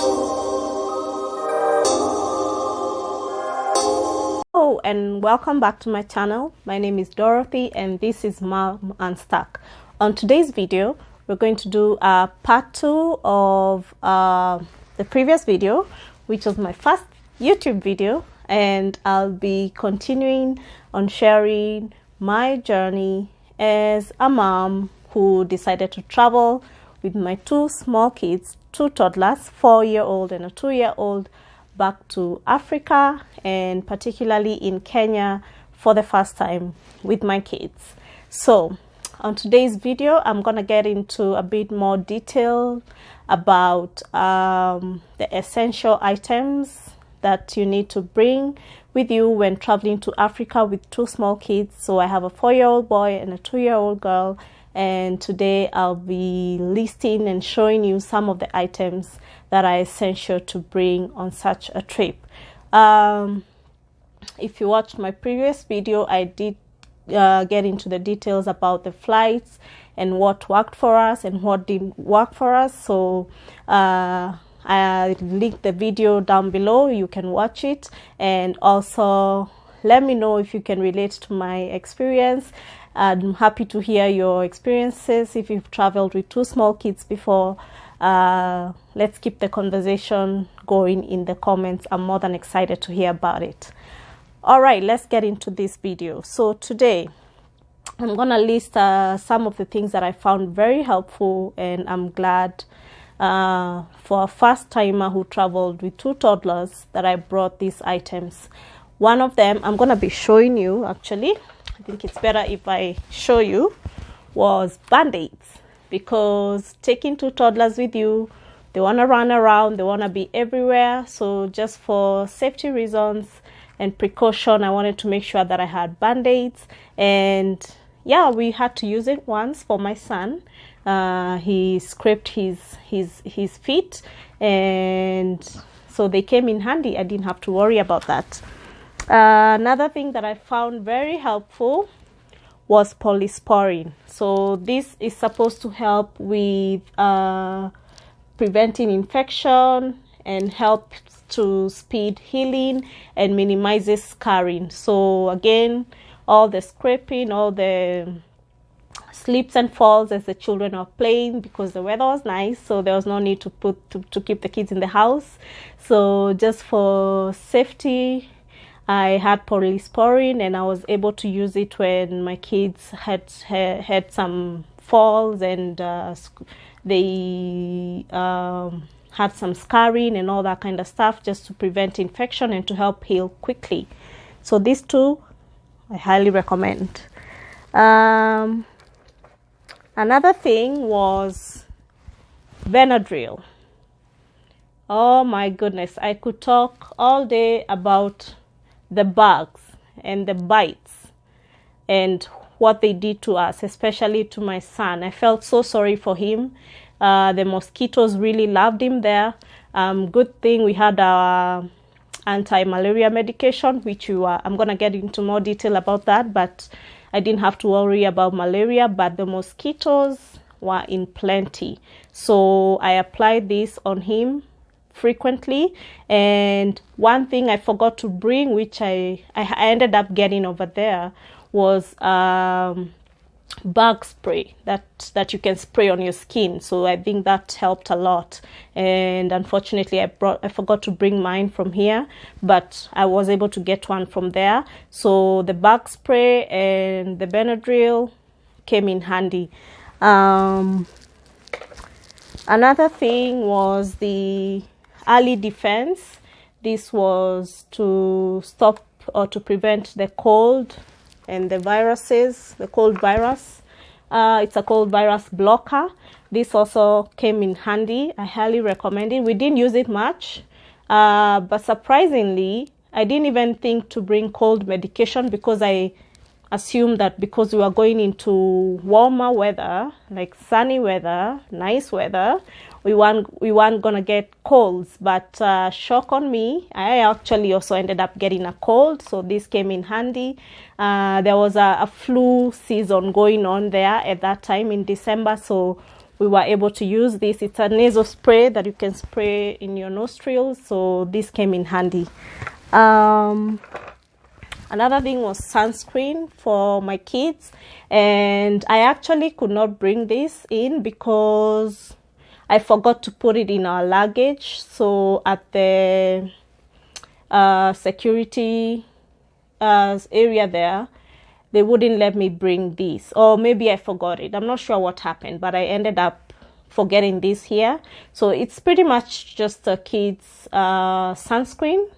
Hello and welcome back to my channel. My name is Dorothy and this is Unstuck. On today's video, we're going to do a part 2 of the previous video, which was my first YouTube video, and I'll be continuing on sharing my journey as a mom who decided to travel with my 2 small kids, 2 toddlers, 4-year-old and a 2-year-old, back to Africa, and particularly in Kenya for the first time with my kids. So on today's video, I'm gonna get into a bit more detail about the essential items that you need to bring with you when traveling to Africa with 2 small kids. So I have a 4-year-old boy and a 2-year-old girl, and today I'll be listing and showing you some of the items that are essential to bring on such a trip. If you watched my previous video, I did get into the details about the flights and what worked for us and what didn't work for us. So I linked the video down below. You can watch it, and also let me know if you can relate to my experience. I'm happy to hear your experiences if you've traveled with 2 small kids before. Let's keep the conversation going in the comments. I'm more than excited to hear about it. All right, let's get into this video. So today I'm gonna list some of the things that I found very helpful, and I'm glad for a first timer who traveled with 2 toddlers that I brought these items. One of them I'm gonna be showing you, actually I think it's better if I show you, was Band-Aids, because taking 2 toddlers with you, they want to run around, they want to be everywhere. So just for safety reasons and precaution, I wanted to make sure that I had Band-Aids. And yeah, we had to use it once for my son. He scraped his feet, and so they came in handy. I didn't have to worry about that. Another thing that I found very helpful was Polysporin. So this is supposed to help with preventing infection and helps to speed healing and minimizes scarring. So again, all the scraping, all the slips and falls as the children are playing, because the weather was nice, so there was no need to keep the kids in the house. So just for safety, I had Polysporin, and I was able to use it when my kids had some falls, and they had some scarring and all that kind of stuff, just to prevent infection and to help heal quickly. So these 2 I highly recommend. Another thing was Benadryl. Oh my goodness, I could talk all day about the bugs and the bites and what they did to us, especially to my son. I felt so sorry for him. The mosquitoes really loved him there. Good thing we had our anti-malaria medication, which I'm gonna get into more detail about that, but I didn't have to worry about malaria, but the mosquitoes were in plenty. So I applied this on him frequently. And one thing I forgot to bring, which I ended up getting over there, was bug spray that you can spray on your skin. So I think that helped a lot, and unfortunately I forgot to bring mine from here, but I was able to get one from there. So the bug spray and the Benadryl came in handy. Another thing was the early defense. This was to stop or to prevent the cold and the viruses, the cold virus. It's a cold virus blocker. This also came in handy. I highly recommend it. We didn't use it much, but surprisingly, I didn't even think to bring cold medication, because I assumed that because we were going into warmer weather, like sunny weather, nice weather, we weren't gonna get colds. But shock on me, I actually also ended up getting a cold, so this came in handy. There was a flu season going on there at that time in December, so we were able to use this. It's a nasal spray that you can spray in your nostrils, so this came in handy. Another thing was sunscreen for my kids, and I actually could not bring this in because I forgot to put it in our luggage. So at the security area there, they wouldn't let me bring this, or maybe I forgot it. I'm not sure what happened, but I ended up forgetting this here. So it's pretty much just a kids sunscreen.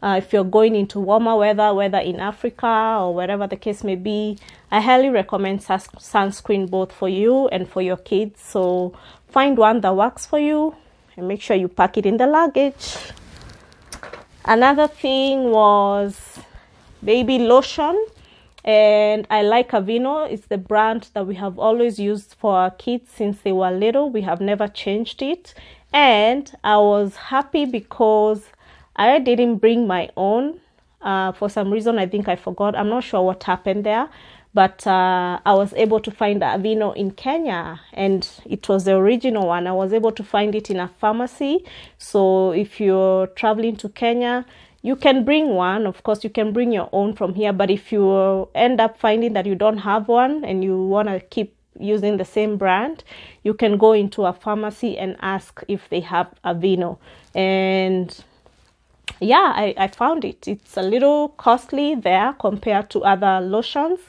If you're going into warmer weather, whether in Africa or wherever the case may be, I highly recommend sunscreen both for you and for your kids. So find one that works for you and make sure you pack it in the luggage. Another thing was baby lotion, and I like Aveeno. It's the brand that we have always used for our kids since they were little. We have never changed it, and I was happy because I didn't bring my own. For some reason, I think I forgot. I'm not sure what happened there, but I was able to find Aveeno in Kenya, and it was the original one. I was able to find it in a pharmacy. So if you're traveling to Kenya, you can bring one. Of course, you can bring your own from here, but if you end up finding that you don't have one and you want to keep using the same brand, you can go into a pharmacy and ask if they have Aveeno. And yeah, I found it. It's a little costly there compared to other lotions,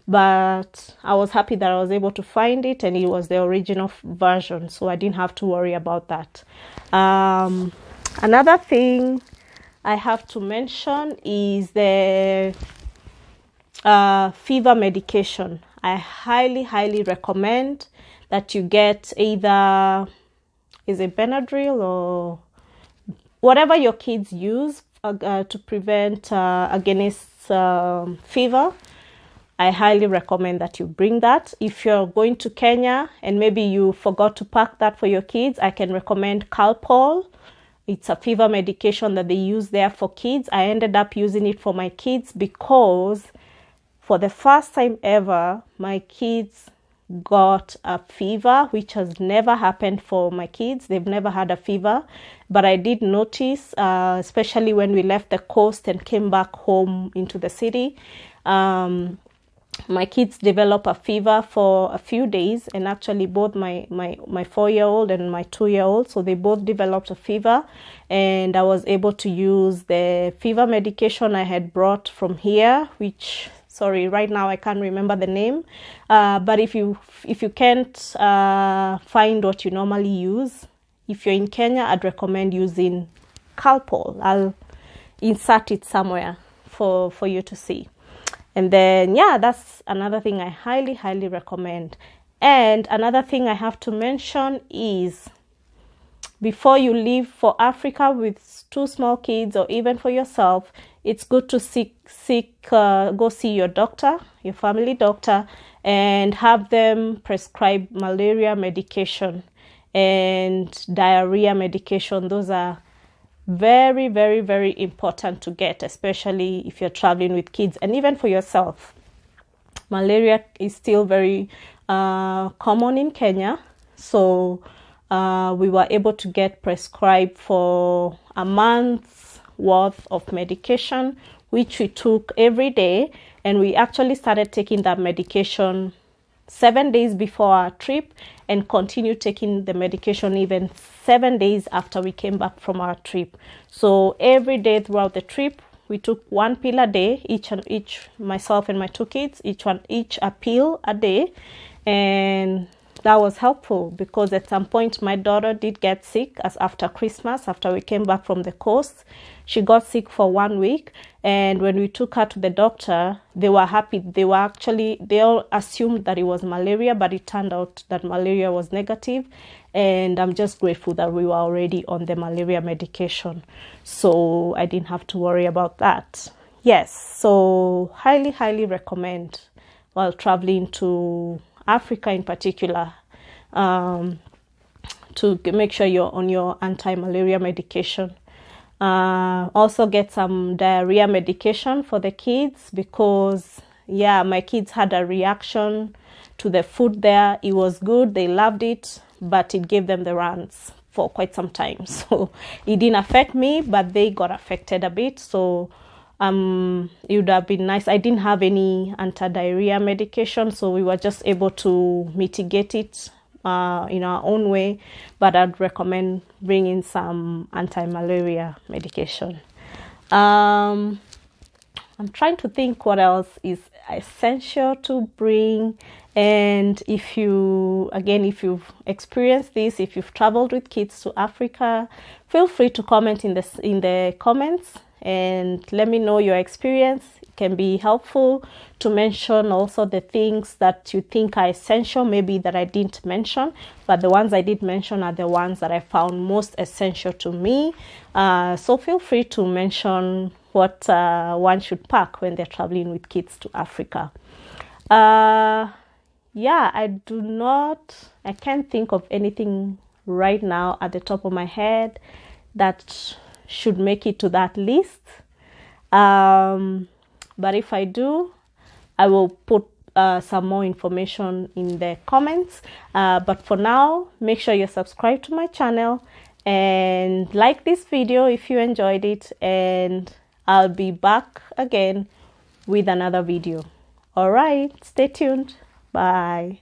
but I was happy that I was able to find it, and it was the original version, so I didn't have to worry about that. Another thing I have to mention is the fever medication. I highly recommend that you get either, is it Benadryl or whatever your kids use to prevent against fever. I highly recommend that you bring that. If you're going to Kenya and maybe you forgot to pack that for your kids, I can recommend Calpol. It's a fever medication that they use there for kids. I ended up using it for my kids because for the first time ever, my kids got a fever, which has never happened for my kids. They've never had a fever, but I did notice, especially when we left the coast and came back home into the city, my kids developed a fever for a few days, and actually both my 4-year-old and my 2-year-old, so they both developed a fever, and I was able to use the fever medication I had brought from here, which, sorry, right now I can't remember the name, but if you can't find what you normally use, if you're in Kenya, I'd recommend using Calpol. I'll insert it somewhere for you to see. And then, yeah, that's another thing I highly recommend. And another thing I have to mention is, before you leave for Africa with 2 small kids, or even for yourself, it's good to go see your doctor, your family doctor, and have them prescribe malaria medication and diarrhea medication. Those are very important to get, especially if you're traveling with kids, and even for yourself. Malaria is still very common in Kenya, so we were able to get prescribed for a month's worth of medication, which we took every day, and we actually started taking that medication 7 days before our trip and continued taking the medication even 7 days after we came back from our trip. So every day throughout the trip, we took 1 pill a day, each myself and my 2 kids, each a pill a day. And that was helpful because at some point my daughter did get sick as after Christmas, after we came back from the coast. She got sick for 1 week, and when we took her to the doctor, they were happy. They all assumed that it was malaria, but it turned out that malaria was negative, and I'm just grateful that we were already on the malaria medication, so I didn't have to worry about that. Yes, so highly recommend while traveling to Africa in particular, to make sure you're on your anti-malaria medication. Also get some diarrhea medication for the kids because, yeah, my kids had a reaction to the food there. It was good. They loved it, but it gave them the runs for quite some time. So it didn't affect me, but they got affected a bit. So it would have been nice. I didn't have any anti-diarrhea medication, so we were just able to mitigate it in our own way. But I'd recommend bringing some anti-malaria medication. I'm trying to think what else is essential to bring. And if you've experienced this, if you've traveled with kids to Africa, feel free to comment in the comments and let me know your experience. It can be helpful to mention also the things that you think are essential, maybe that I didn't mention, but the ones I did mention are the ones that I found most essential to me. So feel free to mention what one should pack when they're traveling with kids to Africa. Yeah, I can't think of anything right now at the top of my head that should make it to that list. But if I do, I will put some more information in the comments. But for now, make sure you're subscribed to my channel and like this video if you enjoyed it, and I'll be back again with another video. All right, stay tuned. Bye.